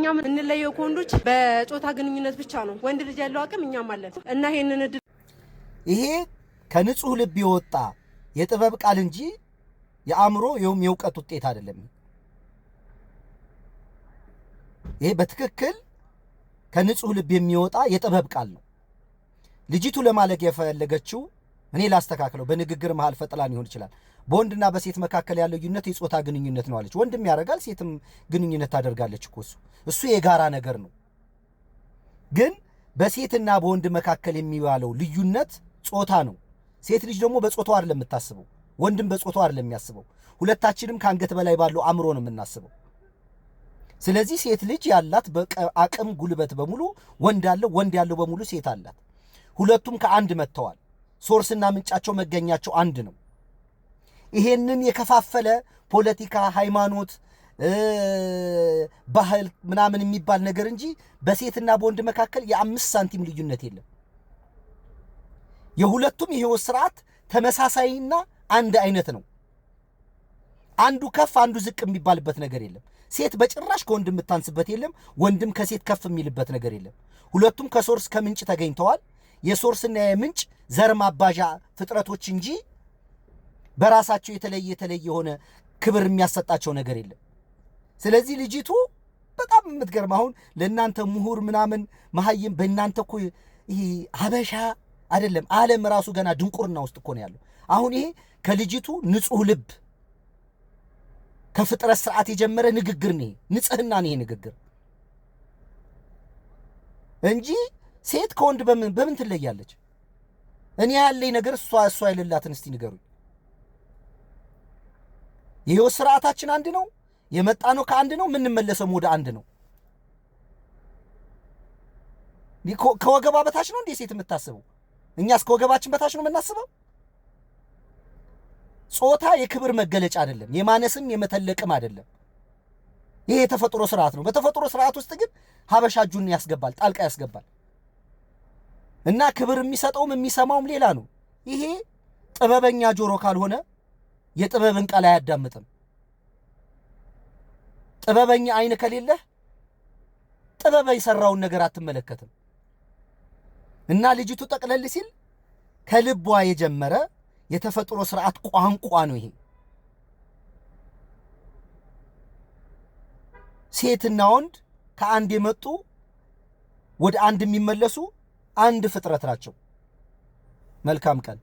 እኛም እንለየው ከወንዶች በጾታ ግንኙነት ብቻ ነው። ወንድ ልጅ ያለው አቅም እኛም አለን እና ይሄንን ይሄ ከንጹህ ልብ የወጣ የጥበብ ቃል እንጂ የአእምሮ የእውቀት ውጤት አይደለም። ይሄ በትክክል ከንጹህ ልብ የሚወጣ የጥበብ ቃል ነው። ልጅቱ ለማለቅ የፈለገችው እኔ ላስተካክለው በንግግር መሃል ፈጥላን ይሆን ይችላል። በወንድና በሴት መካከል ያለው ልዩነት የጾታ ግንኙነት ነው አለች። ወንድም ያደርጋል፣ ሴትም ግንኙነት ታደርጋለች እኮ እሱ የጋራ ነገር ነው። ግን በሴትና በወንድ መካከል የሚባለው ልዩነት ጾታ ነው። ሴት ልጅ ደግሞ በጾታው አይደለም የምታስበው፣ ወንድም በጾታው አይደለም የሚያስበው። ሁለታችንም ከአንገት በላይ ባለው አእምሮ ነው የምናስበው። ስለዚህ ሴት ልጅ ያላት አቅም ጉልበት በሙሉ ወንድ ያለው በሙሉ ሴት አላት። ሁለቱም ከአንድ መጥተዋል። ሶርስና ምንጫቸው መገኛቸው አንድ ነው። ይሄንን የከፋፈለ ፖለቲካ፣ ሃይማኖት፣ ባህል ምናምን የሚባል ነገር እንጂ በሴትና በወንድ መካከል የ5 ሳንቲም ልዩነት የለም። የሁለቱም የህይወት ስርዓት ተመሳሳይና አንድ አይነት ነው። አንዱ ከፍ አንዱ ዝቅ የሚባልበት ነገር የለም። ሴት በጭራሽ ከወንድ የምታንስበት የለም። ወንድም ከሴት ከፍ የሚልበት ነገር የለም። ሁለቱም ከሶርስ ከምንጭ ተገኝተዋል። የሶርስና የምንጭ ዘር ማባዣ ፍጥረቶች እንጂ በራሳቸው የተለየ የሆነ ክብር የሚያሰጣቸው ነገር የለም። ስለዚህ ልጅቱ በጣም የምትገርም አሁን ለእናንተ ምሁር ምናምን መሀይም በእናንተ እኮ ይሄ ሀበሻ አይደለም ዓለም ራሱ ገና ድንቁርና ውስጥ እኮ ነው ያለው። አሁን ይሄ ከልጅቱ ንጹህ ልብ ከፍጥረት ስርዓት የጀመረ ንግግር ነው። ንጽህና ነው ይሄ ንግግር እንጂ ሴት ከወንድ በምን ትለያለች? እኔ ያለኝ ነገር እሷ አይደላትን እስቲ ንገሩኝ። የህይወት ስርዓታችን አንድ ነው። የመጣ ነው ከአንድ ነው። የምንመለሰው ወደ አንድ ነው። ከወገባ በታች ነው እንዴ ሴት የምታስበው? እኛስ ከወገባችን በታች ነው የምናስበው። ጾታ የክብር መገለጫ አይደለም፣ የማነስም የመተለቅም አይደለም። ይሄ የተፈጥሮ ስርዓት ነው። በተፈጥሮ ስርዓት ውስጥ ግን ሀበሻ እጁን ያስገባል፣ ጣልቃ ያስገባል እና ክብር የሚሰጠውም የሚሰማውም ሌላ ነው። ይሄ ጥበበኛ ጆሮ ካልሆነ የጥበብን ቃል አያዳምጥም። ጥበበኛ አይን ከሌለህ ጥበብ የሰራውን ነገር አትመለከትም። እና ልጅቱ ጠቅለል ሲል ከልቧ የጀመረ የተፈጥሮ ስርዓት ቋንቋ ነው ይሄ። ሴትና ወንድ ከአንድ የመጡ ወደ አንድ የሚመለሱ አንድ ፍጥረት ናቸው። መልካም ቀን።